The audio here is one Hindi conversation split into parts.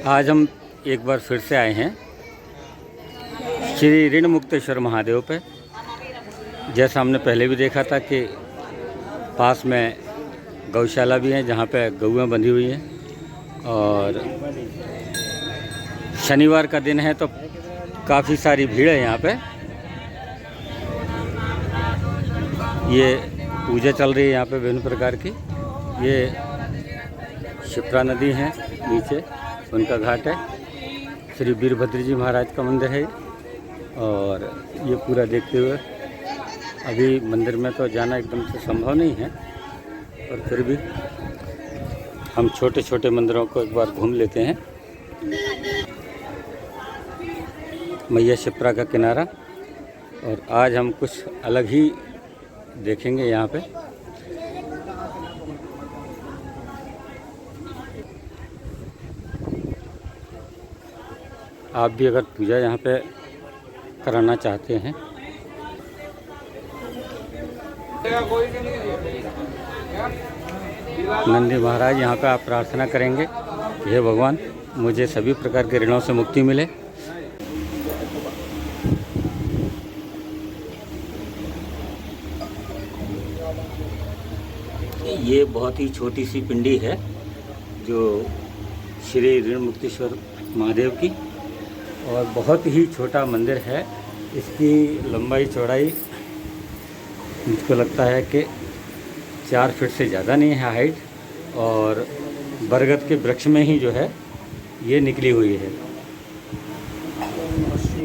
आज हम एक बार फिर से आए हैं श्री ऋण मुक्तेश्वर महादेव पे। जैसा हमने पहले भी देखा था कि पास में गौशाला भी है जहाँ पे गौएं बंधी हुई हैं, और शनिवार का दिन है तो काफ़ी सारी भीड़ है यहाँ पे। ये पूजा चल रही है यहाँ पे विभिन्न प्रकार की। ये शिप्रा नदी है, नीचे उनका घाट है। श्री वीरभद्र जी महाराज का मंदिर है, और ये पूरा देखते हुए अभी मंदिर में तो जाना एकदम से संभव नहीं है, पर फिर भी हम छोटे छोटे मंदिरों को एक बार घूम लेते हैं। मैया शिप्रा का किनारा, और आज हम कुछ अलग ही देखेंगे यहाँ पे। आप भी अगर पूजा यहाँ पे कराना चाहते हैं नंदी महाराज, यहाँ पे आप प्रार्थना करेंगे, हे भगवान मुझे सभी प्रकार के ऋणों से मुक्ति मिले। ये बहुत ही छोटी सी पिंडी है जो श्री ऋण मुक्तेश्वर महादेव की, और बहुत ही छोटा मंदिर है। इसकी लंबाई चौड़ाई मुझको लगता है कि 4 फीट से ज़्यादा नहीं है हाइट, और बरगद के वृक्ष में ही जो है ये निकली हुई है।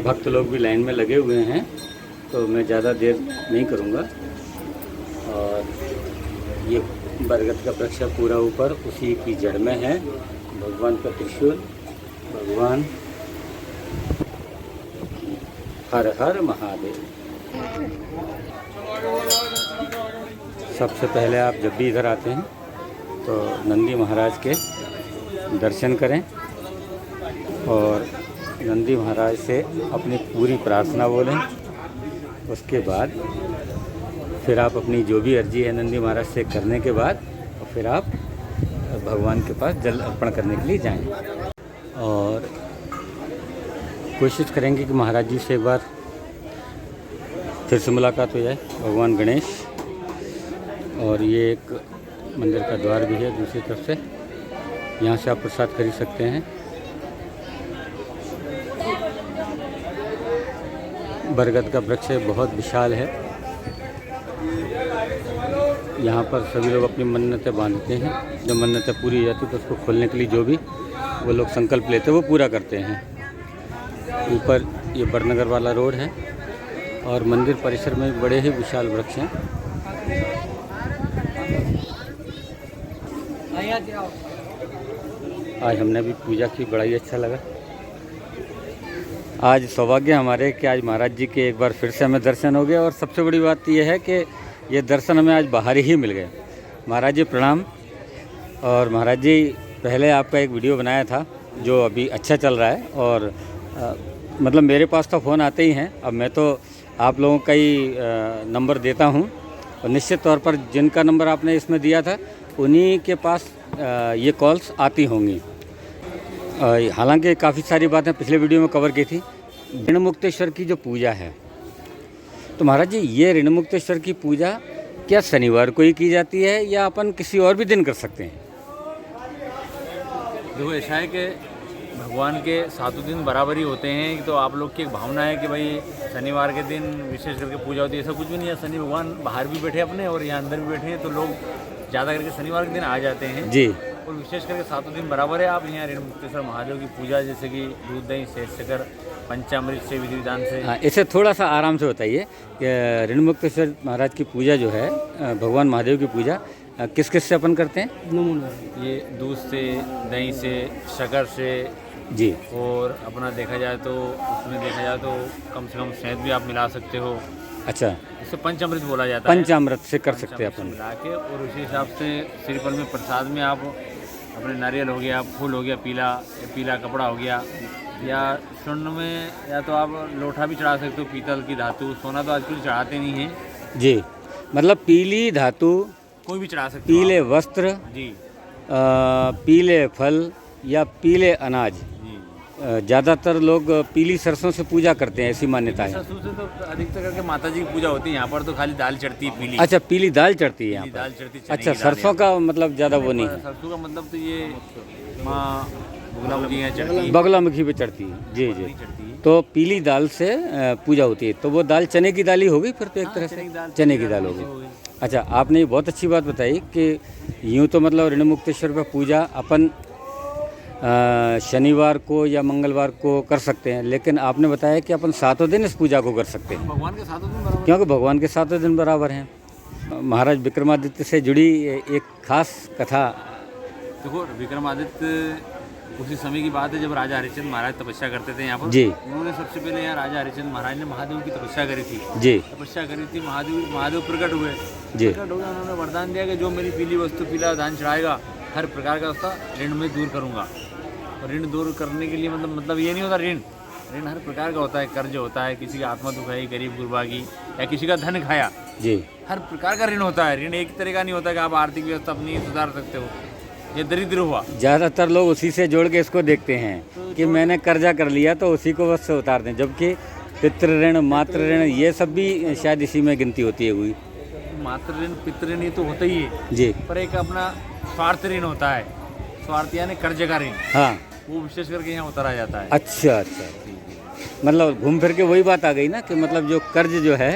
भक्त लोग भी लाइन में लगे हुए हैं, तो मैं ज़्यादा देर नहीं करूँगा। और ये बरगद का वृक्ष पूरा ऊपर उसी की जड़ में है। भगवान का त्रिशूल, भगवान हर हर महादेव। सबसे पहले आप जब भी इधर आते हैं तो नंदी महाराज के दर्शन करें, और नंदी महाराज से अपनी पूरी प्रार्थना बोलें। उसके बाद फिर आप अपनी जो भी अर्जी है नंदी महाराज से करने के बाद, और फिर आप भगवान के पास जल अर्पण करने के लिए जाएं। और कोशिश करेंगे कि महाराज जी से एक बार फिर से मुलाकात हो जाए। भगवान गणेश, और ये एक मंदिर का द्वार भी है दूसरी तरफ से, यहाँ से आप प्रसाद खरीद सकते हैं। बरगद का वृक्ष बहुत विशाल है। यहाँ पर सभी लोग अपनी मन्नतें बांधते हैं। जब मन्नतें पूरी हो जाती तो उसको खोलने के लिए जो भी वो लोग संकल्प लेते हैं वो पूरा करते हैं। ऊपर ये बड़नगर वाला रोड है, और मंदिर परिसर में बड़े ही विशाल वृक्ष हैं। आज हमने भी पूजा की, बड़ा ही अच्छा लगा। आज सौभाग्य हमारे कि आज महाराज जी के एक बार फिर से हमें दर्शन हो गए, और सबसे बड़ी बात यह है कि ये दर्शन हमें आज बाहर ही मिल गए। महाराज जी प्रणाम। और महाराज जी पहले आपका एक वीडियो बनाया था जो अभी अच्छा चल रहा है, और मतलब मेरे पास तो फ़ोन आते ही हैं। अब मैं तो आप लोगों का ही नंबर देता हूं, और निश्चित तौर पर जिनका नंबर आपने इसमें दिया था उन्हीं के पास ये कॉल्स आती होंगी। हालांकि काफ़ी सारी बातें पिछले वीडियो में कवर की थी। ऋण मुक्तेश्वर की जो पूजा है, तो महाराज जी ये ऋण मुक्तेश्वर की पूजा क्या शनिवार को ही की जाती है, या अपन किसी और भी दिन कर सकते हैं? देखो, ऐसा है कि भगवान के 7 दिन बराबर ही होते हैं। तो आप लोग की एक भावना है कि भाई शनिवार के दिन विशेष करके पूजा होती है, ऐसा कुछ भी नहीं है। शनि भगवान बाहर भी बैठे अपने, और यहाँ अंदर भी बैठे हैं, तो लोग ज़्यादा करके शनिवार के दिन आ जाते हैं जी। और विशेष करके 7 दिन बराबर है। आप यहाँ ऋण मुक्तेश्वर महादेव की पूजा जैसे कि दूध दही शेष शकर पंचामृत से विधि विधान से। हाँ, इसे थोड़ा सा आराम से बताइए कि ऋण मुक्तेश्वर महाराज की पूजा जो है, भगवान महादेव की पूजा किस किस से अपन करते हैं? ये दूध से, दही से, शक्कर से जी, और अपना देखा जाए तो उसमें देखा जाए तो कम से कम शहद भी आप मिला सकते हो। अच्छा, इसे पंचामृत बोला जाता है। पंचामृत से कर सकते हैं अपन मिला के, और उसी हिसाब से श्रीफल में प्रसाद में आप अपने नारियल हो गया, फूल हो गया, पीला कपड़ा हो गया, या स्वर्ण में, या तो आप लोटा भी चढ़ा सकते हो, पीतल की धातु। सोना तो आजकल चढ़ाते नहीं हैं जी, मतलब पीली धातु कोई भी चढ़ा सकते हो। पीले वस्त्र जी, पीले फल, या पीले अनाज, जी। ज़्यादातर लोग पीली सरसों से पूजा करते हैं, ऐसी मान्यता है। सरसों से तो अधिकतर करके माता जी की पूजा होती है। यहाँ पर तो खाली दाल चढ़ती है पीली। अच्छा, पीली दाल चढ़ती है यहाँ पीली पर। दाल चढ़ती, चने अच्छा, की दाल सरसों का मतलब ज़्यादा वो नहीं यहाँ है। पर। सरसों का मतलब तो ये माँ बगुलामुखी यहाँ चढ़ती है, बगुलामुखी पे चढ़ती है, जी जी। नहीं चढ़ती है। तो पीली दाल से पूजा होती है, तो वो दाल चने की दाल ही होगी फिर तो एक तरह चने से की दाल, चने की दाल हो गई। होगी। अच्छा, आपने ये बहुत अच्छी बात बताई कि यूँ तो मतलब ऋण मुक्तेश्वर पर पूजा अपन शनिवार को या मंगलवार को कर सकते हैं, लेकिन आपने बताया कि अपन 7 दिन इस पूजा को कर सकते हैं, भगवान के साथ में बराबर। क्योंकि भगवान के 7 दिन बराबर हैं। महाराज विक्रमादित्य से जुड़ी एक खास कथा। देखो, विक्रमादित्य उसी समय की बात है जब राजा हरिश्चंद्र महाराज तपस्या करते थे यहाँ पर। जी उन्होंने सबसे पहले यहाँ राजा हरिश्चंद्र महाराज ने महादेव की तपस्या करी थी। जी तपस्या करी थी, महादेव प्रकट हुए। जी प्रकट हो गए, उन्होंने वरदान दिया कि जो मेरी पीली वस्तु, पीला धान चढ़ाएगा, हर प्रकार का उसका ऋण में दूर करूँगा। और ऋण दूर करने के लिए मतलब ये नहीं होता ऋण हर प्रकार का होता है। कर्ज होता है, किसी की आत्मा दुखाई, गरीब गुरबा की, या किसी का धन खाया, जी। हर प्रकार का ऋण होता है। ऋण एक तरह का नहीं होता कि आप आर्थिक व्यवस्था अपनी सुधार सकते हो। ये दरिद्र हुआ। ज़्यादातर लोग उसी से जोड़ के इसको देखते हैं कि मैंने कर्जा कर लिया तो उसी को बस से उतार दें, जबकि पितृ ऋण, मातृ ऋण, ये सब भी शायद इसी में गिनती होती है हुई। मातृ ऋण, पितृ ऋण ये तो होता ही है जी। पर एक अपना स्वार्थ ऋण होता है। स्वार्थ यानी कर्ज का ऋण, हाँ, वो विशेष करके यहाँ उतारा जाता है। अच्छा अच्छा। मतलब घूम फिर के वही बात आ गई ना कि मतलब जो कर्ज जो है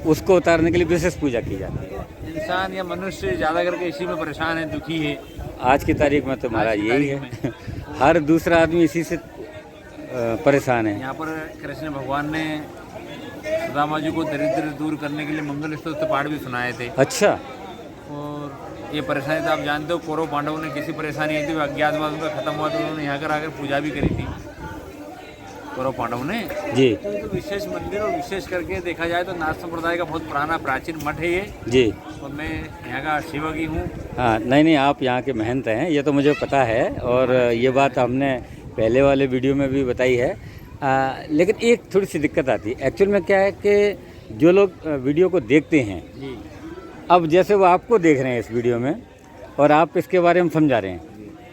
उसको उतारने के लिए विशेष पूजा की जाती है। इंसान या मनुष्य ज़्यादा करके इसी में परेशान है, दुखी है। आज की तारीख में तो महाराज यही है हर दूसरा आदमी इसी से परेशान है। यहाँ पर कृष्ण भगवान ने सुदामा जी को दरिद्र दूर करने के लिए मंगल स्तोत्र पाठ भी सुनाए थे। अच्छा। और ये परेशानी तो आप जानते हो, कौरव पांडवों ने किसी परेशानी आई थी, अज्ञातवास उनका खत्म हुआ तो उन्होंने यहाँ कर आकर पूजा भी करी थी कौरव पांडवों ने। जी। तो विशेष मंदिर, और विशेष करके देखा जाए तो नाथ संप्रदाय का बहुत पुराना प्राचीन मठ है ये। जी। और मैं यहाँ का सेवक ही हूँ। हाँ, नहीं, आप यहाँ के महंत हैं, ये तो मुझे पता है, और ये बात हमने पहले वाले वीडियो में भी बताई है। लेकिन एक थोड़ी सी दिक्कत आती है एक्चुअल में। क्या है कि जो लोग वीडियो को देखते हैं, जी। अब जैसे वो आपको देख रहे हैं इस वीडियो में और आप इसके बारे में समझा रहे हैं,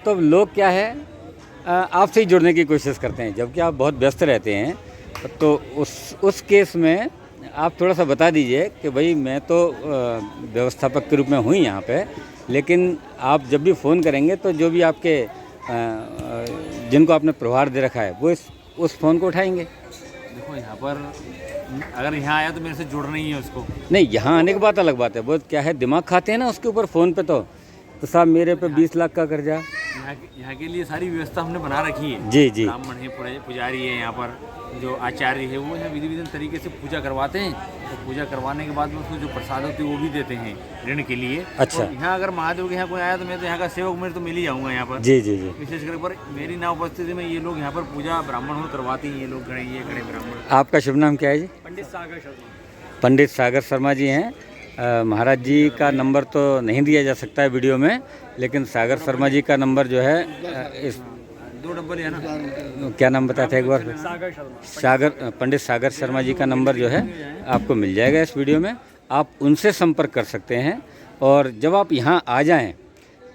तो लोग क्या है आपसे ही जुड़ने की कोशिश करते हैं, जबकि आप बहुत व्यस्त रहते हैं। तो उस केस में आप थोड़ा सा बता दीजिए कि भाई मैं तो व्यवस्थापक के रूप में हूँ यहाँ पे, लेकिन आप जब भी फ़ोन करेंगे तो जो भी आपके जिनको आपने प्रभार दे रखा है वो उस फ़ोन को उठाएंगे। देखो, यहाँ पर अगर यहाँ आया तो मेरे से जुड़ना ही है उसको। नहीं, यहाँ आने की बात अलग बात है, वो क्या है दिमाग खाते हैं ना उसके ऊपर फ़ोन पे। तो साहब मेरे पे 20 लाख का कर्जा। यहाँ के लिए सारी व्यवस्था हमने बना रखी है। जी जी। ब्राह्मण है, पुजारी है, यहाँ पर जो आचार्य है वो यहाँ विधि विधान तरीके से पूजा करवाते हैं। तो पूजा करवाने के बाद में उसको जो प्रसाद होती है वो भी देते हैं ऋण के लिए। अच्छा। और यहाँ अगर महादेव के यहाँ कोई आया तो मैं तो यहाँ का सेवक, मेरे तो मिल ही जाऊँगा यहाँ पर। जी जी जी। विशेष कर पर मेरी ना उपस्थिति में ये लोग यहाँ पर पूजा ब्राह्मण हो करवाते हैं। ये लोग खड़े ब्राह्मण। आपका शुभ नाम क्या है जी? पंडित सागर शर्मा। पंडित सागर शर्मा जी हैं। महाराज जी का नंबर तो नहीं दिया जा सकता है वीडियो में, लेकिन सागर शर्मा जी का नंबर जो है इस 2 डब्बल है ना, क्या नाम बताया था एक बार? सागर शर्मा। पंडित सागर शर्मा जी का नंबर जो है आपको मिल जाएगा इस वीडियो में। आप उनसे संपर्क कर सकते हैं, और जब आप यहाँ आ जाएं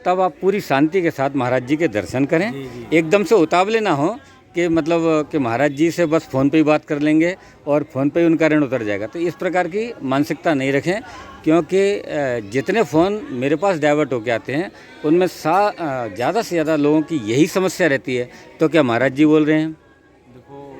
तब आप पूरी शांति के साथ महाराज जी के दर्शन करें। एकदम से उतावले ना हो कि मतलब कि महाराज जी से बस फ़ोन पे ही बात कर लेंगे और फ़ोन पे ही उनका ऋण उतर जाएगा। तो इस प्रकार की मानसिकता नहीं रखें, क्योंकि जितने फ़ोन मेरे पास डाइवर्ट होके आते हैं उनमें ज़्यादा से ज़्यादा लोगों की यही समस्या रहती है। तो क्या महाराज जी बोल रहे हैं? देखो,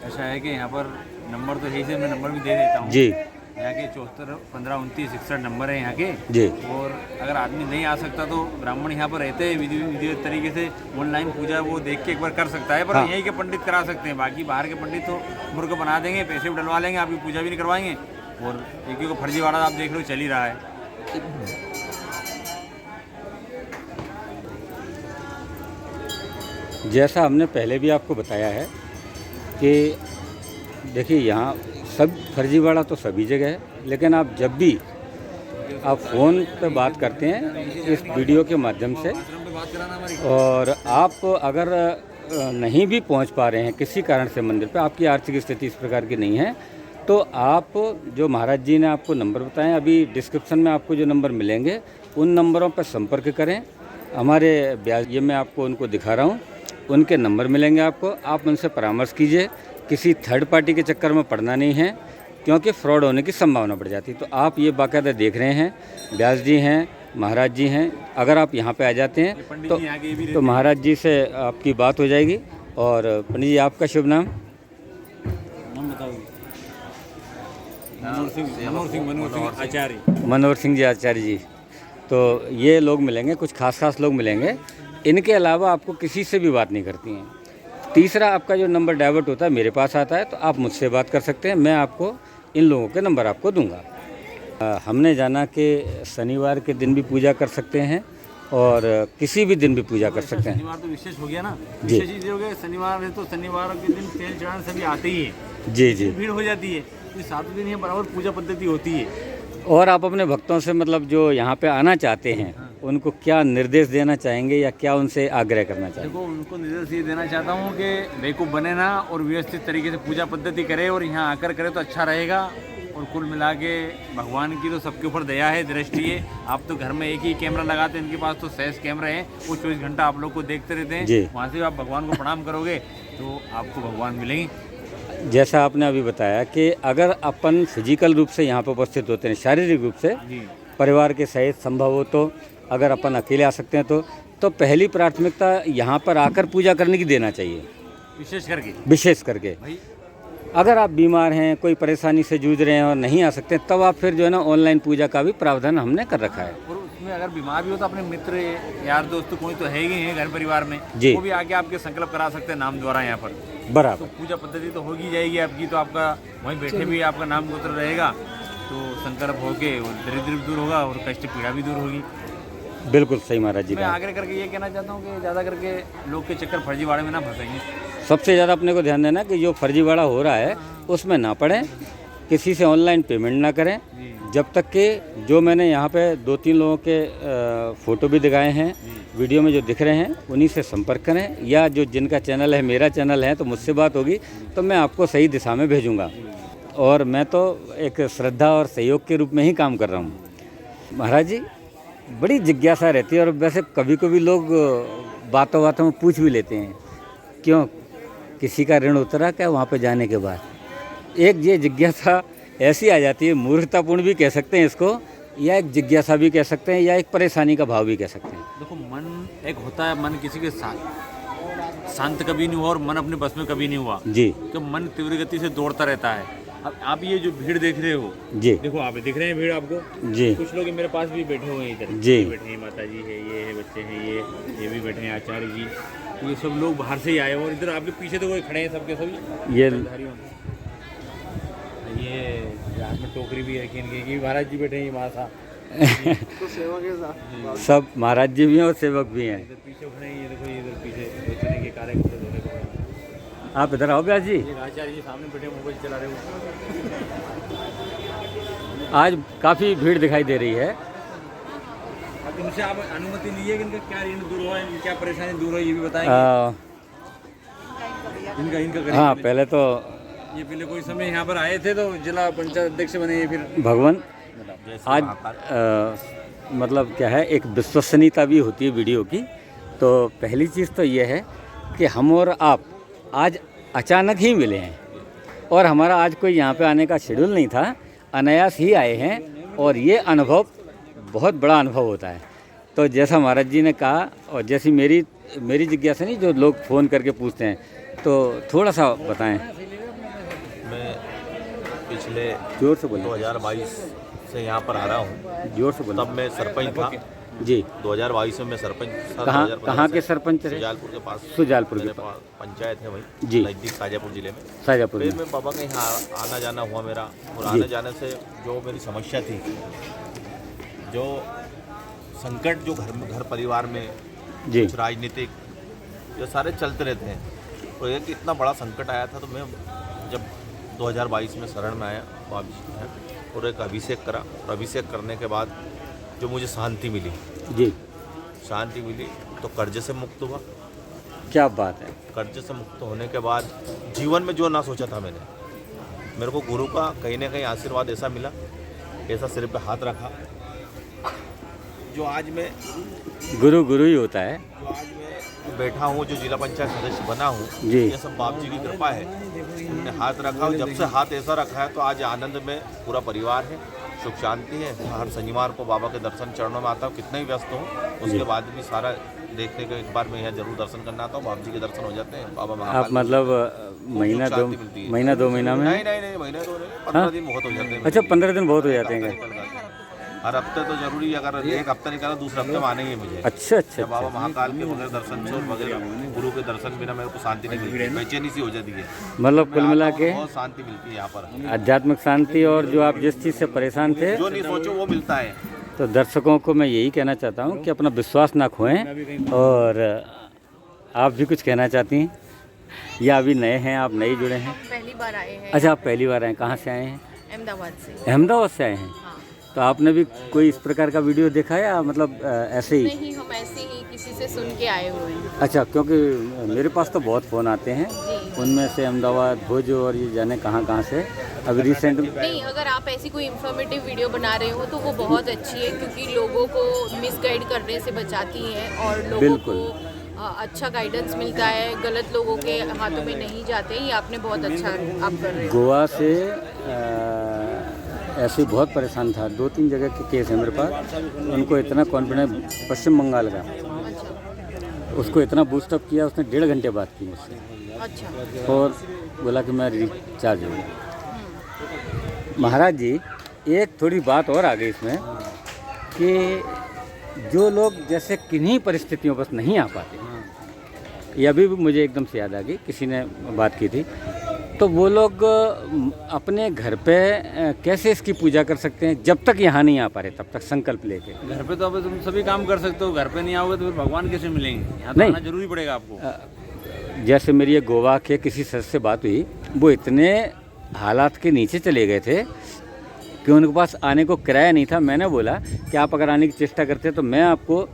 ऐसा है कि यहाँ पर नंबर तो यही से मैं नंबर भी दे देता हूँ। जी। यहाँ के 74 15 29 61 नंबर है यहाँ के। जी। और अगर आदमी नहीं आ सकता तो ब्राह्मण यहाँ पर रहते हैं, विधि तरीके से ऑनलाइन पूजा वो देख के एक बार कर सकता है। पर हाँ। यहीं के पंडित करा सकते हैं, बाकी बाहर के पंडित तो मूर्ख बना देंगे, पैसे भी डलवा लेंगे, आपकी पूजा भी नहीं करवाएंगे। और एक फर्जीवाड़ा आप देख लो चल ही रहा है। जैसा हमने पहले भी आपको बताया है कि देखिए यहाँ सब फर्जीवाड़ा तो सभी जगह है, लेकिन आप जब भी आप फ़ोन पे बात करते हैं इस वीडियो के माध्यम से, और आप अगर नहीं भी पहुंच पा रहे हैं किसी कारण से मंदिर पे, आपकी आर्थिक स्थिति इस प्रकार की नहीं है, तो आप जो महाराज जी ने आपको नंबर बताएं, अभी डिस्क्रिप्शन में आपको जो नंबर मिलेंगे उन नंबरों पर संपर्क करें हमारे ब्यास ये मैं आपको उनको दिखा रहा हूँ, उनके नंबर मिलेंगे आपको, आप उनसे परामर्श कीजिए। किसी थर्ड पार्टी के चक्कर में पड़ना नहीं है, क्योंकि फ्रॉड होने की संभावना बढ़ जाती है। तो आप ये बाकायदा देख रहे हैं, व्यास जी हैं, महाराज जी हैं। अगर आप यहाँ पे आ जाते हैं तो महाराज जी से आपकी बात हो जाएगी। और पंडित जी, आपका शुभ नाम? मनोहर सिंह जी आचार्य जी। तो ये लोग मिलेंगे, कुछ खास लोग मिलेंगे। इनके अलावा आपको किसी से भी बात नहीं करती हैं। तीसरा, आपका जो नंबर डाइवर्ट होता है मेरे पास आता है, तो आप मुझसे बात कर सकते हैं। मैं आपको इन लोगों के नंबर आपको दूंगा। हमने जाना कि शनिवार के दिन भी पूजा कर सकते हैं और किसी भी दिन भी पूजा कर सकते हैं। शनिवार तो विशेष हो गया ना, जी। विशेष चीज़ हो गया। शनिवार है तो शनिवार के दिन तेल चढ़ाने सभी आते ही है। जी जी। भीड़ हो जाती है, तो 7 दिन ही बराबर पूजा पद्धति होती है। और आप अपने भक्तों से, मतलब जो यहाँ पे आना चाहते हैं, उनको क्या निर्देश देना चाहेंगे या क्या उनसे आग्रह करना चाहेंगे? देखो, उनको निर्देश ये देना चाहता हूँ कि बेवकूफ़ बने ना और व्यवस्थित तरीके से पूजा पद्धति करे और यहाँ आकर करे तो अच्छा रहेगा। और कुल मिला के भगवान की तो सबके ऊपर दया है, दृष्टि है। आप तो घर में एक ही कैमरा लगाते हैं, इनके पास तो 6 कैमरे हैं, वो 24 घंटा आप लोग को देखते रहते हैं। वहाँ से आप भगवान को प्रणाम करोगे तो आपको भगवान मिलेंगे। जैसा आपने अभी बताया कि अगर अपन फिजिकल रूप से यहाँ पर उपस्थित होते हैं, शारीरिक रूप से परिवार के सहित संभव हो, तो अगर अपन अकेले आ सकते हैं तो पहली प्राथमिकता यहाँ पर आकर पूजा करने की देना चाहिए। विशेष करके भाई, अगर आप बीमार हैं, कोई परेशानी से जूझ रहे हैं और नहीं आ सकते, तब आप फिर जो है ना ऑनलाइन पूजा का भी प्रावधान हमने कर रखा है। और उसमें अगर बीमार भी हो तो अपने मित्र यार दोस्त कोई तो है ही है घर परिवार में, जी, वो भी आके आपके संकल्प करा सकते हैं नाम द्वारा यहाँ पर। बराबर। तो पूजा पद्धति तो होगी जाएगी आपकी, तो आपका वहीं बैठे भी आपका नाम गोत्र रहेगा, तो संकल्प होके दरिद्र भी दूर होगा और कष्ट पीड़ा भी दूर होगी। बिल्कुल सही महाराज जी। मैं आग्रह करके ये कहना चाहता हूँ कि ज़्यादा करके लोग के चक्कर फर्जीवाड़े में ना फंसेंगे। सबसे ज़्यादा अपने को ध्यान देना कि जो फर्जीवाड़ा हो रहा है उसमें ना पड़े, किसी से ऑनलाइन पेमेंट ना करें। जब तक कि जो मैंने यहाँ पे 2-3 लोगों के फ़ोटो भी दिखाए हैं, वीडियो में जो दिख रहे हैं, उन्हीं से संपर्क करें, या जो जिनका चैनल है, मेरा चैनल है, तो मुझसे बात होगी तो मैं आपको सही दिशा में भेजूँगा। और मैं तो एक श्रद्धा और सहयोग के रूप में ही काम कर रहा हूँ। महाराज जी, बड़ी जिज्ञासा रहती है, और वैसे कभी कभी लोग बातों बातों में पूछ भी लेते हैं, क्यों किसी का ऋण उतरा क्या वहाँ पे जाने के बाद? एक ये जिज्ञासा ऐसी आ जाती है, मूर्खतापूर्ण भी कह सकते हैं इसको, या एक जिज्ञासा भी कह सकते हैं, या एक परेशानी का भाव भी कह सकते हैं। देखो, मन एक होता है, मन किसी के साथ शांत कभी नहीं हुआ और मन अपने बस में कभी नहीं हुआ जी, तो मन तीव्र गति से दौड़ता रहता है। अब आप ये जो भीड़ देख रहे हो जी, देखो, आप दिख रहे हैं भीड़ आपको जी, कुछ लोग मेरे पास भी बैठे हुए हैं इधर जी, बैठे हैं, माता जी है, ये है, बच्चे हैं, ये भी बैठे हैं, आचार्य जी, तो ये सब लोग बाहर से ही आए हैं। और इधर आपके पीछे तो वो खड़े हैं सबके सभी, ये हाथ में टोकरी भी रखी इनकी, महाराज जी बैठे हैं, ये माता तो सेवक है, सब महाराज जी भी हैं और सेवक भी हैं। इधर पीछे खड़े हैं, ये देखो, ये इधर पीछे धोने के कार्य करते, धोने के। आप इधर आओ व्यास जी। आचार्य जी सामने बैठे मोबाइल चला रहे हो। आज काफ़ी भीड़ दिखाई दे रही है। अब इनसे आप अनुमति लीजिए कि इनका क्या ऋण दूर हो, इनकी क्या परेशानी दूर हो, ये भी बताएंगे। इनका हाँ, पहले तो ये पहले कोई समय यहाँ पर आए थे तो जिला पंचायत अध्यक्ष बने, फिर भगवान आज मतलब क्या है, एक विश्वसनीयता भी होती है वीडियो की। तो पहली चीज़ तो ये है कि हम और आप आज अचानक ही मिले हैं, और हमारा आज कोई यहाँ पे आने का शेड्यूल नहीं था, अनायास ही आए हैं, और ये अनुभव बहुत बड़ा अनुभव होता है। तो जैसा महाराज जी ने कहा, और जैसी मेरी जिज्ञासा नहीं, जो लोग फ़ोन करके पूछते हैं, तो थोड़ा सा बताएं। मैं पिछले जोर से बोलें। 2022 से यहाँ पर आ रहा हूँ। जोर से बोलें। तब मैं सरपंच था जी। 2022 में मैं सरपंच। कहाँ के सरपंच रहे? सुजालपुर के पास। सुजालपुर के पास पंचायत है वहीं जी, नज़दीक शाजापुर जिले में। शाजापुर फिर मैं बाबा के यहाँ आना जाना हुआ मेरा, और आने जाने से जो मेरी समस्या थी, जो संकट जो घर परिवार में जी, कुछ राजनीतिक जो सारे चलते रहते हैं, तो एक इतना बड़ा संकट आया था। तो मैं जब 2022 में शरण में आया और एक अभिषेक करा, और अभिषेक करने के बाद जो मुझे शांति मिली जी, शांति मिली, तो कर्ज से मुक्त हुआ। क्या बात है। कर्ज से मुक्त होने के बाद जीवन में जो ना सोचा था मैंने, मेरे को गुरु का कहीं ना कहीं आशीर्वाद ऐसा मिला, ऐसा सिर पे हाथ रखा, जो आज मैं गुरु गुरु ही होता है। जो आज मैं बैठा हूँ, जो जिला पंचायत सदस्य बना हूँ, जी। ये सब बाप जी की कृपा है। हमने हाथ रखा और जब से हाथ ऐसा रखा है तो आज आनंद में पूरा परिवार है, सुख शांति है। हर शनिवार को बाबा के दर्शन चरणों में आता हूँ, कितना ही व्यस्त हूँ उसके बाद भी सारा देखने को एक बार मैं यहाँ जरूर दर्शन करना आता हूँ। बाबा जी के दर्शन हो जाते हैं। बाबा महाकाल आप मतलब महीना दो महीना में? नहीं महीना दो नहीं, 15 दिन बहुत हो जाते हैं। अच्छा, 15 दिन बहुत हो जाते हैं। हर हफ्ते तो जरूरी, अगर एक हफ्ता निकाला दूसरे हफ्ते में आना ही है मुझे। अच्छा अच्छा जब बाबा महाकाल के बगैर दर्शन से और बगैर गुरु के दर्शन बिना मेरे को शांति नहीं मिलती, बेचैनी सी हो जाती है। मतलब कुल मिला के बहुत शांति मिलती है यहाँ पर, आध्यात्मिक शांति, और जो आप जिस चीज़ से परेशान थे जो नहीं सोचो वो मिलता है। तो दर्शकों को मैं यही कहना चाहता हूँ कि अपना विश्वास ना खोएं। और आप भी कुछ कहना चाहती हैं या अभी नए हैं, आप नए जुड़े हैं? पहली बार आए हैं। अच्छा, आप पहली बार आए हैं। कहाँ से आए हैं? अहमदाबाद से। अहमदाबाद से आए हैं। हाँ। तो आपने भी कोई इस प्रकार का वीडियो देखा या मतलब ऐसे ही? नहीं, हम ऐसे ही किसी से सुन के आए हुए हैं। अच्छा, क्योंकि मेरे पास तो बहुत फ़ोन आते हैं, जी। उनमें से अहमदाबाद, भुज और ये जाने कहाँ से। अभी रिसेंट नहीं, अगर आप ऐसी कोई इन्फॉर्मेटिव वीडियो बना रहे हो तो वो बहुत अच्छी है, क्योंकि लोगों को मिसगाइड करने से बचाती है और लोगों बिल्कुल। को अच्छा गाइडेंस मिलता है, गलत लोगों के हाथों में नहीं जाते। ये आपने बहुत अच्छा आप कर रहे हो। गोवा से ऐसे ही बहुत परेशान था, 2-3 जगह के केस है मेरे पास। उनको इतना कॉन्फिडेंस, पश्चिम बंगाल का, अच्छा उसको इतना बूस्टअप किया, उसने 1.5 घंटे बात की मुझसे अच्छा। और बोला कि मैं रिचार्ज हो गया। महाराज जी, एक थोड़ी बात और आ गई इसमें कि जो लोग जैसे किन्हीं परिस्थितियों बस नहीं आ पाते, ये अभी भी मुझे एकदम से याद आ गई, किसी ने बात की थी, तो वो लोग अपने घर पे कैसे इसकी पूजा कर सकते हैं जब तक यहाँ नहीं आ पा रहे, तब तक संकल्प लेके? घर पे तो अब तुम सभी काम कर सकते हो, घर पे नहीं आओगे तो फिर भगवान कैसे मिलेंगे? यहाँ तो नहीं। आना जरूरी पड़ेगा आपको। जैसे मेरी ये गोवा के किसी सदस्य से बात हुई, वो इतने हालात के नीचे चले गए थे कि उनके पास आने को किराया नहीं था। मैंने बोला कि आप अगर आने की चेष्टा करते हैं तो मैं आपको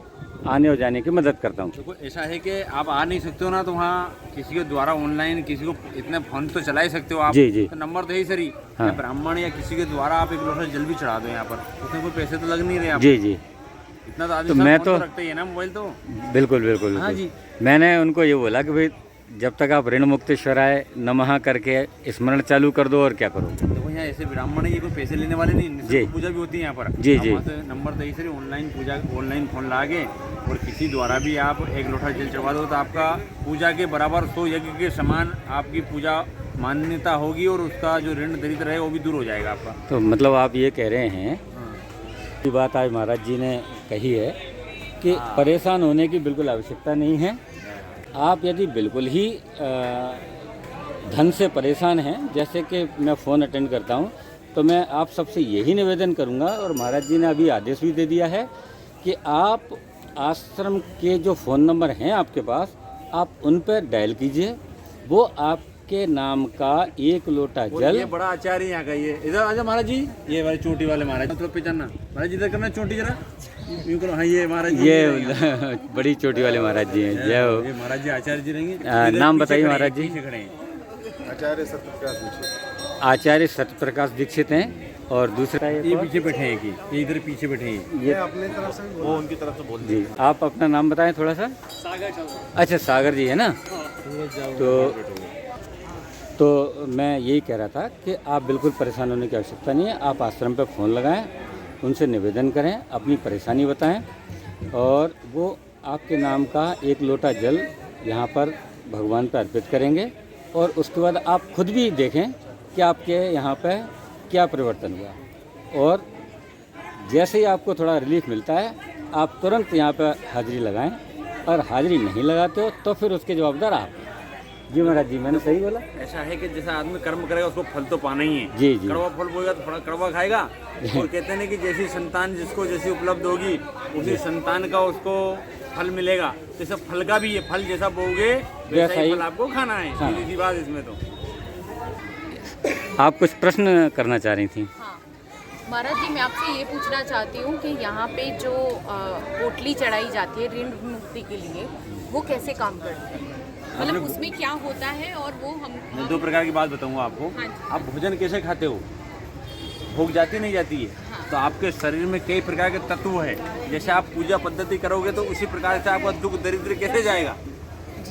आने और जाने की मदद करता हूँ। देखो, ऐसा है कि आप आ नहीं सकते हो ना, तो वहाँ किसी के द्वारा ऑनलाइन किसी को इतने फोन तो चला ही सकते हो आप। जी जी। तो नंबर तो ही सरी, हाँ। या ब्राह्मण या किसी के द्वारा आप 1 लोटा जल भी चढ़ा दो यहाँ पर, उसमें कोई पैसे तो लग नहीं रहे आप। जी जी। इतना तो आदमी तो सब मैं फोन तो रखते ही है ना, मोबाइल तो। बिल्कुल बिल्कुल हाँ बिल्कुल। जी। मैंने उनको ये बोला कि भाई जब तक आप ऋण मुक्तेश्वराय नमः करके स्मरण चालू कर दो, और क्या करो। देखो, यहाँ ऐसे ब्राह्मण है, ये कोई पैसे लेने वाले नहीं, जी। निःशुल्क पूजा भी होती है यहाँ पर। जी आप जी। वहाँ से नंबर तो ही सरी, ऑनलाइन पूजा, ऑनलाइन फोन लागे और किसी द्वारा भी आप 1 लोटा जल चढ़वा दो तो आपका पूजा के बराबर 100 यज्ञ के समान आपकी पूजा मान्यता होगी, और उसका जो ऋण दरिद्र है वो भी दूर हो जाएगा आपका। तो मतलब आप ये कह रहे हैं, हाँ। ये बात आज महाराज जी ने कही है कि परेशान होने की बिल्कुल आवश्यकता नहीं है। आप यदि बिल्कुल ही धन से परेशान हैं, जैसे कि मैं फ़ोन अटेंड करता हूं, तो मैं आप सबसे यही निवेदन करूंगा, और महाराज जी ने अभी आदेश भी दे दिया है कि आप आश्रम के जो फ़ोन नंबर हैं आपके पास, आप उन पर डायल कीजिए। वो आपके नाम का 1 लोटा जल। ये बड़ा आचार्य यहाँ का, ये इधर आजा महाराज जी, ये वाले चोटी वाले महाराज, मतलब पहचानना महाराज जी, इधर करना चोटी जरा, यूँ करो। हाँ, ये महाराज जी, ये बड़ी चोटी वाले महाराज जी हैं। जय हो। ये महाराज जी आचार्य जी रहेंगे। नाम बताइए महाराज जी। पीछे खड़े हैं। आचार्य सत्यप्रकाश दीक्षित। आचार्य सत्यप्रकाश दीक्षित हैं। और दूसरा ये पीछे बैठे हैं कि ये इधर पीछे बैठे हैं? ये अपने तरफ से, वो उनकी तरफ से बोल जी। आप अपना नाम बताएं थोड़ा सा। सागर। अच्छा, सागर जी है ना। तो मैं यही कह रहा था कि आप बिल्कुल परेशान होने की आवश्यकता नहीं है। आप आश्रम पर फ़ोन लगाएं, उनसे निवेदन करें, अपनी परेशानी बताएं, और वो आपके नाम का 1 लोटा जल यहाँ पर भगवान पर अर्पित करेंगे। और उसके बाद आप खुद भी देखें कि आपके यहाँ पे क्या परिवर्तन हुआ, और जैसे ही आपको थोड़ा रिलीफ मिलता है आप तुरंत यहाँ पे हाजिरी लगाएं, और हाजिरी नहीं लगाते हो तो फिर उसके जवाबदार आप। जी महाराज जी, मैंने सही बोला? ऐसा है कि जैसा आदमी कर्म करेगा उसको फल तो पाना ही है। जी जी। कड़वा फल बोएगा तो थोड़ा कड़वा खाएगा। और कहते हैं कि जैसी संतान जिसको जैसी उपलब्ध होगी उसी संतान का उसको फल मिलेगा। जैसे फल का भी है, फल जैसा बोओगे वैसा ही फल आपको खाना है। सीधी सी बात इसमें तो। आप कुछ प्रश्न करना चाह रही थी? हाँ महाराज जी, मैं आपसे ये पूछना चाहती हूँ कि यहाँ पे जो पोटली चढ़ाई जाती है ऋण मुक्ति के लिए, वो कैसे काम करती है? मतलब उसमें क्या होता है? और वो मैं 2 प्रकार की बात बताऊंगा आपको। हाँ जी। आप भोजन कैसे खाते हो? भूख जाती नहीं जाती है? हाँ। तो आपके शरीर में कई प्रकार के तत्व है। जैसे आप पूजा पद्धति करोगे तो उसी प्रकार से आपका दुख दरिद्र कैसे जाएगा,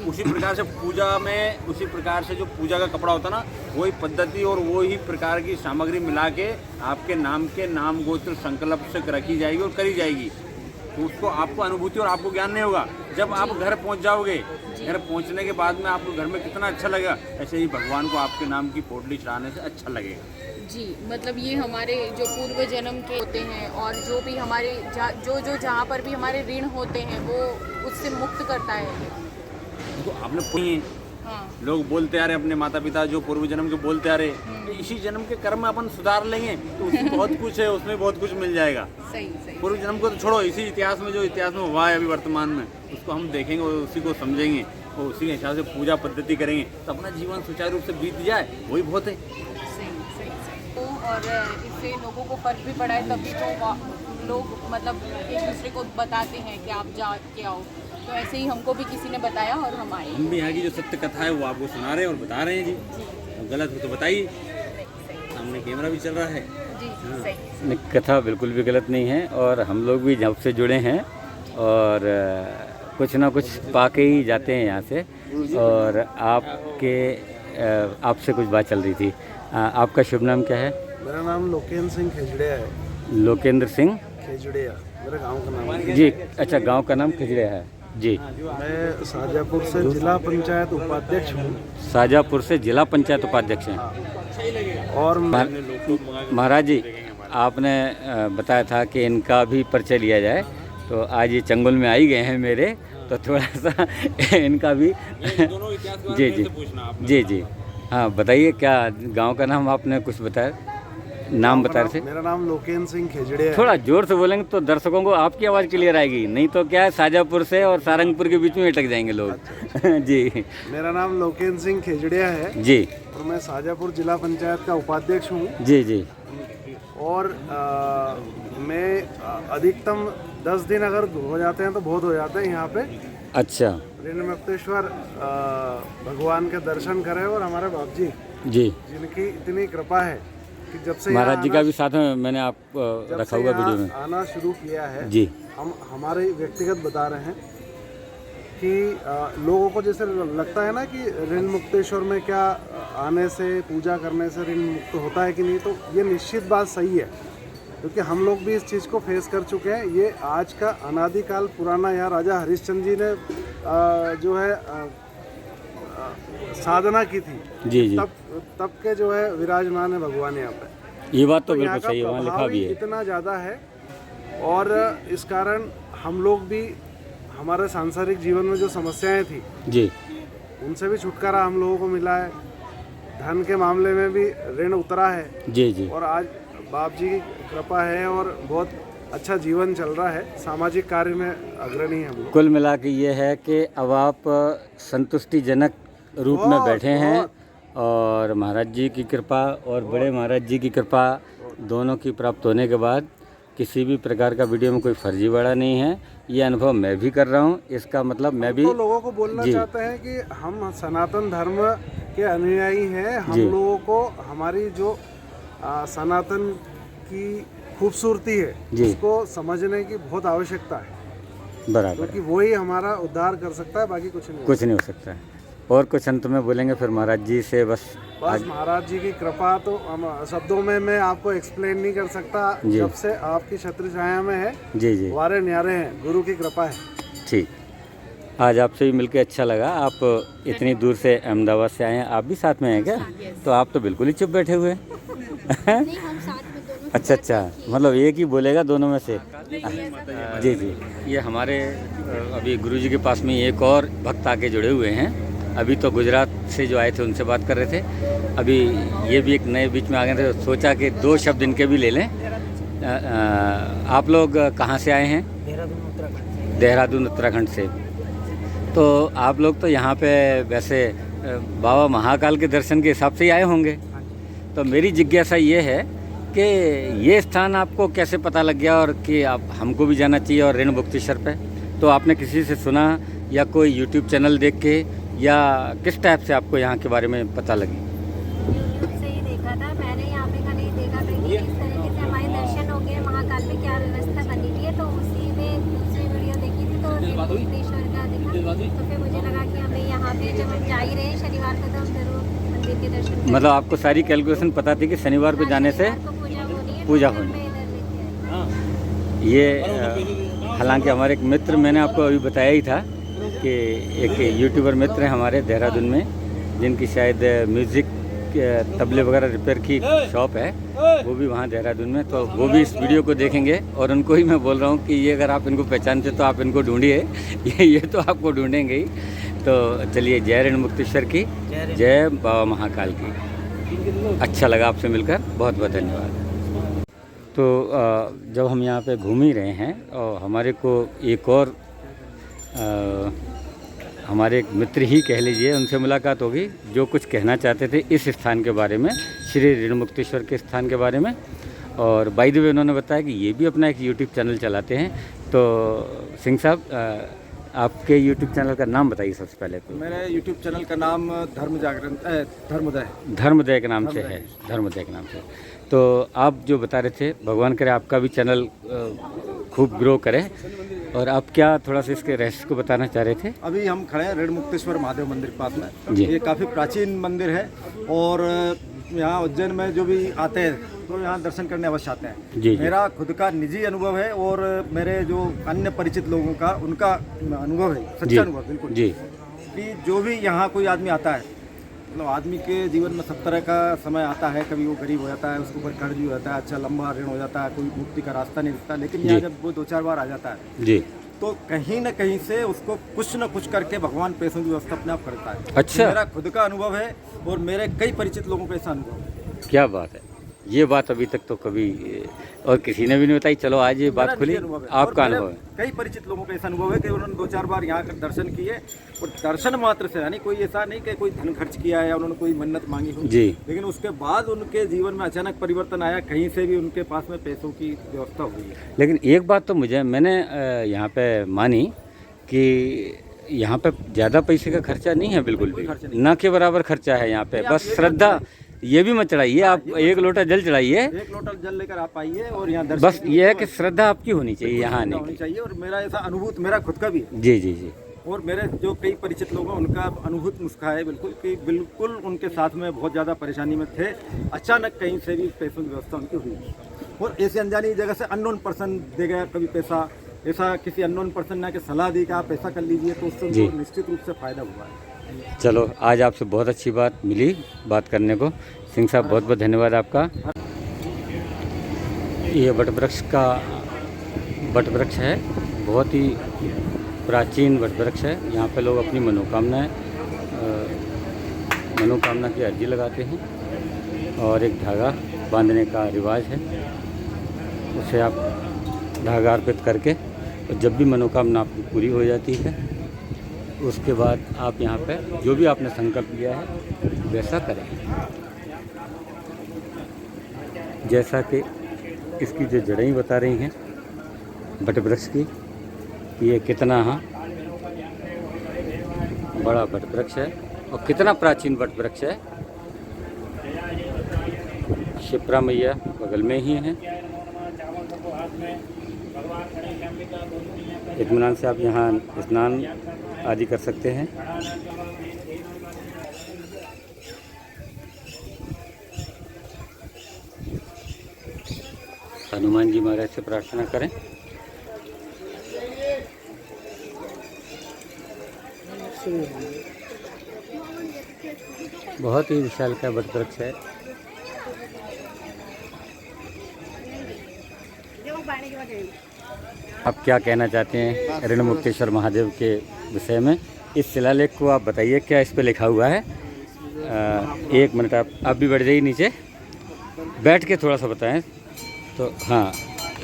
उसी प्रकार से पूजा में उसी प्रकार से जो पूजा का कपड़ा होता है ना, वही पद्धति और वही प्रकार की सामग्री मिला के आपके नाम के नाम गोत्र संकल्प से रखी जाएगी और करी जाएगी। तो उसको आपको अनुभूति और आपको ज्ञान नहीं होगा। जब आप घर पहुंच जाओगे, घर पहुंचने के बाद में आपको घर में कितना अच्छा लगेगा, ऐसे ही भगवान को आपके नाम की पोटली चढ़ाने से अच्छा लगेगा। जी, मतलब ये हमारे जो पूर्व जन्म के होते हैं और जो भी हमारे जहाँ पर भी हमारे ऋण होते हैं वो उससे मुक्त करता है। तो आपने पुण्य लोग बोलते आ रहे, अपने माता पिता जो पूर्व जन्म के बोलते आ रहे, तो इसी जन्म के कर्म अपन सुधार लेंगे तो उसमें बहुत कुछ है, उसमें बहुत कुछ मिल जाएगा। सही। पूर्व जन्म को तो छोड़ो, इसी इतिहास में जो इतिहास में हुआ है अभी वर्तमान में, उसको हम देखेंगे और उसी को समझेंगे और उसी के हिसाब से पूजा पद्धति करेंगे तो अपना जीवन सुचारू रूप से बीत जाए, वही बहुत है। सही। तो और इससे लोगों को फर्क भी पड़ा है, तभी तो लोग मतलब एक दूसरे को बताते हैं कि आप जा के आओ। तो ऐसे ही हमको भी किसी ने बताया और हम आए। हम भी यहाँ की जो सत्य कथा है वो आपको सुना रहे हैं और बता रहे हैं जी। तो गलत हो तो बताइए, सामने कैमरा भी चल रहा है जी। सही। नहीं, कथा बिल्कुल भी गलत नहीं है और हम लोग भी जब से जुड़े हैं और कुछ ना कुछ पाके ही जाते हैं यहाँ से। और आपसे कुछ बात चल रही थी। आपका शुभ नाम क्या है? मेरा नाम लोकेंद्र सिंह खेजड़िया है। लोकेंद्र सिंह खेजड़िया मेरा गांव का नाम है जी। अच्छा, गांव का नाम खिजड़िया है जी। मैं शाजापुर से जिला पंचायत उपाध्यक्ष हूँ। शाजापुर से जिला पंचायत उपाध्यक्ष हैं। और महाराज जी, आपने बताया था कि इनका भी परिचय लिया जाए, तो आज ये चंगुल में आई गए हैं मेरे, तो थोड़ा सा इनका भी जी। हाँ, बताइए क्या गांव का नाम आपने कुछ बताया, नाम बता रहे थे? मेरा नाम लोकेंद्र सिंह खेजड़िया है। थोड़ा जोर से बोलेंगे तो दर्शकों को आपकी आवाज़ क्लियर आएगी, नहीं तो क्या है शाजापुर से और सारंगपुर के बीच में अटक जाएंगे लोग। अच्छा। जी। मेरा नाम लोकेंद्र सिंह खेजड़िया है जी। और मैं शाजापुर जिला पंचायत का उपाध्यक्ष हूँ। जी। और मैं अधिकतम 10 दिन अगर हो जाते हैं तो बहुत हो जाते हैं यहाँ पे। अच्छा ऋण मुक्तेश्वर भगवान के दर्शन करें और हमारे बाप जी जिनकी इतनी कृपा है कि जब से महाराज जी का भी साथ में मैंने आप रखा हुआ वीडियो में आना शुरू किया है जी। हम हमारे व्यक्तिगत बता रहे हैं कि लोगों को जैसे लगता है ना कि ऋण मुक्तेश्वर में क्या आने से पूजा करने से ऋण मुक्त होता है कि नहीं, तो ये निश्चित बात सही है, क्योंकि हम लोग भी इस चीज़ को फेस कर चुके हैं। ये आज का अनादिकाल पुराना, यहाँ राजा हरिश्चंद्र जी ने जो है साधना की थी जी। तब के जो है विराजमान है भगवान यहाँ पे। ये बात तो यहाँ बिल्कुल का सही है, वहाँ लिखा भी है। इतना ज़्यादा है और इस कारण हम लोग भी हमारे सांसारिक जीवन में जो समस्याएं थी जी, उनसे भी छुटकारा हम लोगों को मिला है। धन के मामले में भी ऋण उतरा है जी। और आज बाप जी की कृपा है और बहुत अच्छा जीवन चल रहा है। सामाजिक कार्य में अग्रणी है हम लोग। कुल मिला के ये है कि अब आप संतुष्टिजनक रूप में बैठे हैं और महाराज जी की कृपा और बड़े महाराज जी की कृपा दोनों की प्राप्त होने के बाद किसी भी प्रकार का वीडियो में कोई फर्जीवाड़ा नहीं है। ये अनुभव मैं भी कर रहा हूँ, इसका मतलब मैं भी तो लोगों को बोलना चाहते हैं कि हम सनातन धर्म के अनुयायी हैं। हम लोगों को हमारी जो सनातन की खूबसूरती है उसको समझने की बहुत आवश्यकता है, बराबर, क्योंकि वही हमारा उद्धार कर सकता है, बाकी कुछ नहीं हो सकता है। और कुछ अंत में बोलेंगे फिर महाराज जी से? बस महाराज जी की कृपा तो शब्दों में मैं आपको एक्सप्लेन नहीं कर सकता। जब से आपकी छत्र छाया में है जी वारे न्यारे हैं, गुरु की कृपा है। ठीक, आज आपसे भी मिलके अच्छा लगा। आप इतनी दूर से अहमदाबाद से आए हैं, आप भी साथ में हैं क्या? तो आप तो बिल्कुल ही चुप बैठे हुए हैं। अच्छा, मतलब एक ही बोलेगा दोनों में से। जी। ये हमारे अभी गुरुजी के पास में एक और भक्त आके जुड़े हुए हैं। अभी तो गुजरात से जो आए थे उनसे बात कर रहे थे, अभी ये भी एक नए बीच में आ गए थे, सोचा कि 2 शब्द इनके भी ले लें। आप लोग कहाँ से आए हैं? देहरादून उत्तराखंड से। तो आप लोग तो यहाँ पे वैसे बाबा महाकाल के दर्शन के हिसाब से ही आए होंगे। तो मेरी जिज्ञासा ये है कि ये स्थान आपको कैसे पता लग गया और कि आप हमको भी जाना चाहिए और ऋण मुक्तेश्वर पे? तो आपने किसी से सुना या कोई यूट्यूब चैनल देख के, या किस टाइप से आपको यहाँ के बारे में पता लगी? यूट्यूब से ही देखा था मैंने। यहाँ पे कभी देखा था कि इस तरीके से हमारे दर्शन हो गए शनिवार को तो हम जरूर मंदिर के दर्शन करेंगे। मतलब आपको सारी कैलकुलेशन पता थी कि शनिवार को जाने से शनिवार को पूजा होनी है, पूजा तो होनी। हमें इधर लेके आए। ये हालांकि हमारे एक मित्र, मैंने आपको अभी बताया ही था कि एक यूट्यूबर मित्र हैं हमारे देहरादून में, जिनकी शायद म्यूज़िक तबले वगैरह रिपेयर की शॉप है, वो भी वहाँ देहरादून में, तो वो भी इस वीडियो को देखेंगे। और उनको ही मैं बोल रहा हूँ कि ये अगर आप इनको पहचानते तो आप इनको ढूंढिए, ये तो आपको ढूंढेंगे ही। तो चलिए, जय ऋण मुक्तेश्वर की, जय बाबा महाकाल की। अच्छा लगा आपसे मिलकर, बहुत बहुत धन्यवाद। तो जब हम यहाँ पे घूम ही रहे हैं और हमारे को एक और हमारे एक मित्र ही कह लीजिए, उनसे मुलाकात होगी जो कुछ कहना चाहते थे इस स्थान के बारे में, श्री ऋण मुक्तेश्वर के स्थान के बारे में। और बाय द वे उन्होंने बताया कि ये भी अपना एक यूट्यूब चैनल चलाते हैं। तो सिंह साहब, आपके यूट्यूब चैनल का नाम बताइए सबसे पहले तो। मेरे यूट्यूब चैनल का नाम धर्मोदय धर्मोदय के नाम से है, धर्मोदय के नाम से। तो आप जो बता रहे थे, भगवान करे आपका भी चैनल खूब ग्रो करे। और आप क्या थोड़ा सा इसके रहस्य को बताना चाह रहे थे? अभी हम खड़े हैं ऋण मुक्तेश्वर महादेव मंदिर के पास में। जी। ये काफ़ी प्राचीन मंदिर है और यहाँ उज्जैन में जो भी आते हैं तो यहाँ दर्शन करने अवश्य आते हैं। जी। मेरा खुद का निजी अनुभव है और मेरे जो अन्य परिचित लोगों का उनका अनुभव है, जी। सच्चा अनुभव बिल्कुल, जी। कि जो भी यहाँ कोई आदमी आता है, मतलब आदमी के जीवन में सब तरह का समय आता है। कभी वो गरीब हो जाता है, उसके ऊपर कर्ज भी हो जाता है, अच्छा लंबा ऋण हो जाता है, कोई मुक्ति का रास्ता नहीं दिखता। लेकिन यहाँ जब वो 2-4 बार आ जाता है जी, तो कहीं न कहीं से उसको कुछ न कुछ करके भगवान पैसों की व्यवस्था अपने आप करता है। अच्छा। मेरा खुद का अनुभव है और मेरे कई परिचित लोगों को ऐसा अनुभव है। क्या बात है, ये बात अभी तक तो कभी और किसी ने भी नहीं बताई। चलो आज ये बात मेरा खुली, निजी अनुभव है। आपका और मेरे अनुभव है। कई परिचित लोगों को ऐसा अनुभव है कि उन्होंने 2-4 बार यहाँ कर दर्शन किए और दर्शन मात्र से, यानी कोई ऐसा नहीं कि कोई धन खर्च किया है या उन्होंने कोई मन्नत मांगी हो, जी। लेकिन उसके बाद उनके जीवन में अचानक परिवर्तन आया, कहीं से भी उनके पास में पैसों की व्यवस्था हुई है। लेकिन एक बात तो मैंने यहाँ पे मानी कि यहाँ पे ज़्यादा पैसे का खर्चा नहीं है, बिल्कुल भी ना के बराबर खर्चा है यहाँ पे। बस श्रद्धा, ये भी मत चढ़ाइए आप, एक लोटा जल चढ़ाइए, 1 लोटा जल लेकर आप आइए और यहाँ दर्शन बस ये है कि श्रद्धा आपकी होनी चाहिए यहाँ आने होनी की। चाहिए। और मेरा ऐसा अनुभूत मेरा खुद का भी है जी जी जी। और मेरे जो कई परिचित लोग हैं उनका अनुभूत नुस्खा है बिल्कुल, कि बिल्कुल उनके साथ में बहुत ज़्यादा परेशानी में थे, अचानक कहीं से भी पैसों की व्यवस्था उनकी हुई और ऐसी अनजानी जगह से अननोन पर्सन दे गया कभी पैसा, ऐसा किसी अननोन पर्सन ने आके सलाह दी कि आप ऐसा कर लीजिए, तो उससे जी। उनको निश्चित रूप से फ़ायदा हुआ है। चलो, आज आपसे बहुत अच्छी बात मिली बात करने को। सिंह साहब, बहुत बहुत धन्यवाद आपका। ये वटवृक्ष है, बहुत ही प्राचीन वटवृक्ष है। यहाँ पे लोग अपनी मनोकामना की अर्जी लगाते हैं और एक धागा बांधने का रिवाज है। उसे आप धागा अर्पित करके, और जब भी मनोकामना आपकी पूरी हो जाती है उसके बाद आप यहाँ पे जो भी आपने संकल्प लिया है वैसा करें। जैसा कि इसकी जो जड़ें बता रही हैं वटवृक्ष की, ये कितना बड़ा वटवृक्ष है और कितना प्राचीन वटवृक्ष है। शिप्रा मैया बगल में ही हैं। इत्मीनान से आप यहाँ स्नान आदि कर सकते हैं। हनुमान जी महाराज से प्रार्थना करें। बहुत ही विशाल का वटवृक्ष है। आप क्या कहना चाहते हैं ऋण मुक्तेश्वर महादेव के विषय में? इस शिलालेख को आप बताइए, क्या इस पे लिखा हुआ है? 1 मिनट आप भी बैठ जाइए नीचे, बैठ के थोड़ा सा बताएं तो। हाँ,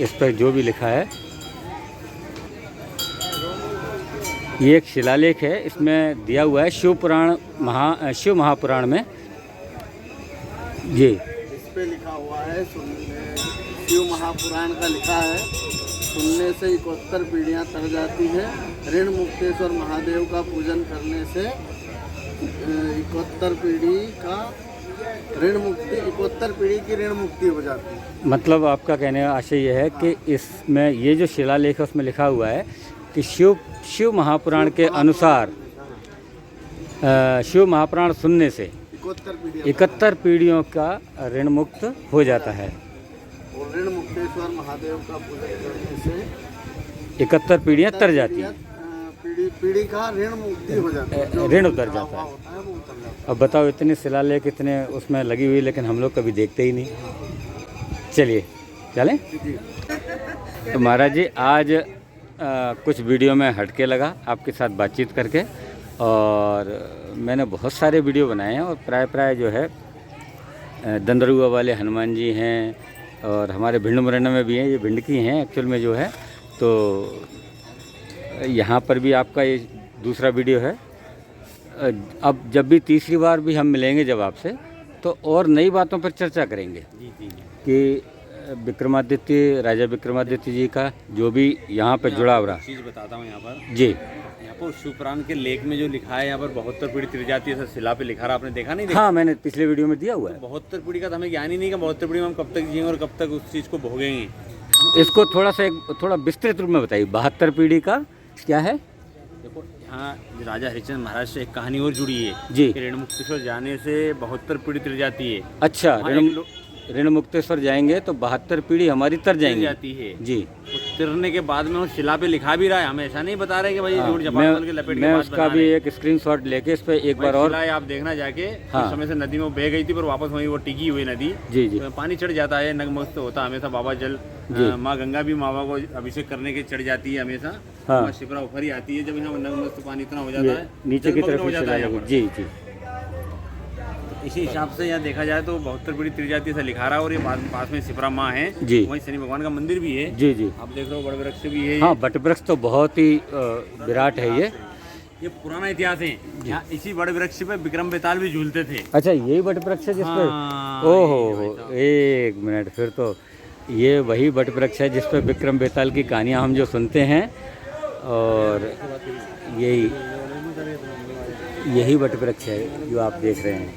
इस पर जो भी लिखा है, ये एक शिलालेख है, इसमें दिया हुआ है शिव महापुराण में। जी, इस पे लिखा हुआ है, शिव महापुराण का लिखा है, सुनने से 71 पीढ़ियाँ तर जाती है। ऋण मुक्तेश्वर महादेव का पूजन करने से 71 पीढ़ी का ऋण मुक्ति, 71 पीढ़ी की ऋण मुक्ति हो जाती है। मतलब आपका कहने का आशय यह है कि इसमें ये जो शिलालेख है उसमें लिखा हुआ है कि शिव महापुराण के अनुसार शिव महापुराण सुनने से 71 पीढ़ियाँ 71 पीढ़ियों का ऋण मुक्त हो जाता है। और ऋण मुक्तेश्वर महादेव का पूजन करने से 71 पीढ़ियाँ तर जाती हैं, पीढ़ी पीढ़ी का ऋण मुक्ति हो जाता है, जो ऋण उतर जाता है। होता है वो उतर जाता है। अब बताओ इतने शिलालेख इतने उसमें लगी हुई, लेकिन हम लोग कभी देखते ही नहीं। चलिए चलें। तो महाराज जी आज कुछ वीडियो में हटके लगा आपके साथ बातचीत करके, और मैंने बहुत सारे वीडियो बनाए हैं, और प्राय जो है दंदरुआ वाले हनुमान जी हैं, और हमारे भिंड मुरैना में भी हैं, ये भिंड की हैं एक्चुअल में जो है। तो यहाँ पर भी आपका ये दूसरा वीडियो है। अब जब भी तीसरी बार भी हम मिलेंगे जब आपसे, तो और नई बातों पर चर्चा करेंगे कि विक्रमादित्य, राजा विक्रमादित्य जी का जो भी यहाँ पे जुड़ा हुआ चीज़ बताता हूँ यहाँ पर जी। यहाँ पर शिवपुराण के लेख में जो लिखा है, यहाँ पर 72 पीढ़ी तिर जाती है, शिला पे लिखा रहा, आपने देखा नहीं? हाँ, मैंने पिछले वीडियो में दिया हुआ है। 72 पीढ़ी का तो हमें ज्ञान ही नहीं कि 72 पीढ़ी में हम कब तक जिएंगे और कब तक उस चीज़ को भोगेंगे। इसको थोड़ा विस्तृत रूप में बताइए, 72 पीढ़ी का क्या है? देखो यहाँ राजा हरिश्चंद्र महाराज से एक कहानी और जुड़ी है जी। कि ऋण मुक्तेश्वर जाने से 72 पीढ़ी तिर जाती है। अच्छा, ऋण मुक्तेश्वर जाएंगे तो 72 पीढ़ी हमारी तर तिर जाएंगी जाती है जी। तो तिरने के बाद में उस शिला पे लिखा भी रहा है, हमें ऐसा नहीं बता रहे कि भाई झूठ झपाट के लपेट के मैं बात उसका बना भी रहे। एक स्क्रीनशॉट लेके इस पे एक भाई बार और शिला है, आप देखना जाके। हाँ। उस समय से नदी में वो बह गई थी, पर वापस वहीं वो टिकी हुई नदी। जी जी तो पानी चढ़ जाता है, नगमस्त होता है हमेशा बाबा जल। माँ गंगा भी माँ को अभिषेक करने के चढ़ जाती है हमेशा। हाँ। माँ शिप्रा उफरी आती है जब यहाँ नगमस्त पानी इतना हो जाता है, नीचे की जलमग्न तरफ हो ही जाता चला है यहाँ जाएगा। पर। जी जी इसी हिसाब से यहाँ देखा जाए तो 72 पीढ़ी तिर जाती है, लिखा रहा है। और ये पास में शिप्रा माँ है, जी। वहीं शनि भगवान का मंदिर भी है। जी जी। आप देख रहे हो बड़ वृक्ष भी है। हाँ, वटवृक्ष तो बहुत ही विराट है ये पुराना इतिहास है। यहाँ इसी बड़े वृक्ष पे विक्रम बेताल भी झूलते थे। अच्छा, यही वटवृक्ष है जिस पे हाँ, ओहो, एक मिनट, फिर तो ये वही वटवृक्ष है जिस पे विक्रम बेताल की कहानियाँ हम जो सुनते हैं, और यही वटवृक्ष है जो आप देख रहे हैं।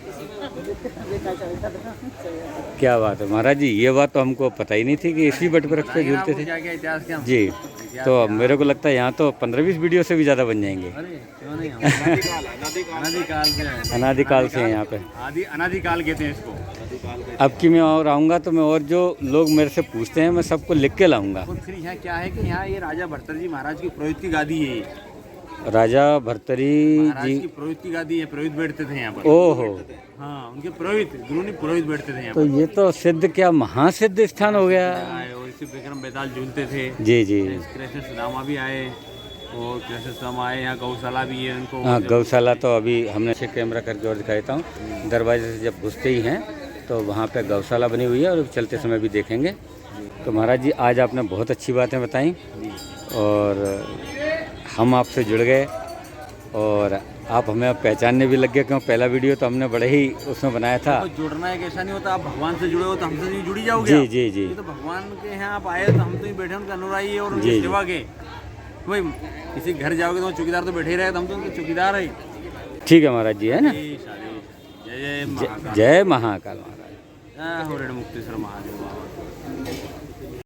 क्या बात है महाराज जी, ये बात तो हमको पता ही नहीं थी कि इसी वटवृक्ष पे झूलते थे। क्या क्या इतिहास क्या जी। तो मेरे को लगता है यहाँ तो 15-20 वीडियो से भी ज़्यादा बन जाएंगे। अरे क्यों नहीं, अनादिकाल से है। अनादिकाल से हैं यहाँ पे। अनादिकाल कहते हैं इसको। अब की मैं और आऊँगा तो मैं और जो लोग मेरे से पूछते हैं मैं सबको लिख के लाऊंगा। और फिर यहाँ क्या है कि यहाँ ये राजा भर्तृहरि महाराज की पुरोहित की गादी है। राजा भर्तृहरि महाराज जी, की पुरोहित की गादी है, पुरोहित बैठते थे यहाँ पर। ओहो, हाँ, उनके पुरोहित, गुरु नहीं पुरोहित बैठते थे यहाँ तो ये तो सिद्ध, क्या महासिद्ध स्थान हो गया। पर। और इसी विक्रम बेताल झूलते थे। जी जी। कृष्ण सुदामा भी आए, और कृष्ण सुदामा आए। यहाँ गौशाला भी है उनको। हाँ, गौशाला तो अभी हमने से कैमरा करके और दिखाता हूँ। दरवाजे से जब घुसते ही हैं तो वहाँ पे गौशाला बनी हुई है, और चलते समय भी देखेंगे। तो महाराज जी आज आपने बहुत अच्छी बातें बताई, और हम आपसे जुड़ गए, और आप हमें अब पहचानने भी लग गए, क्यों पहला वीडियो तो हमने बड़े ही उसमें बनाया था। तो जुड़ना एक ऐसा नहीं होता, आप भगवान से जुड़े हो तो हमसे नहीं जुड़ी जाओगे। जी जी जी। ये तो भगवान के यहाँ आप आए तो हम तो ही बैठे उनके अनुरागी है और उनकी जी, सेवा के। भाई किसी घर जाओगे तो चौकीदार तो बैठे ही रहे, तो हम तो उनके चौकीदार है। ठीक है महाराज जी, है ना। जय जय महाकाल। जय महाकाल महाराज। जय हो ऋण मुक्तेश्वर महादेव बाबा।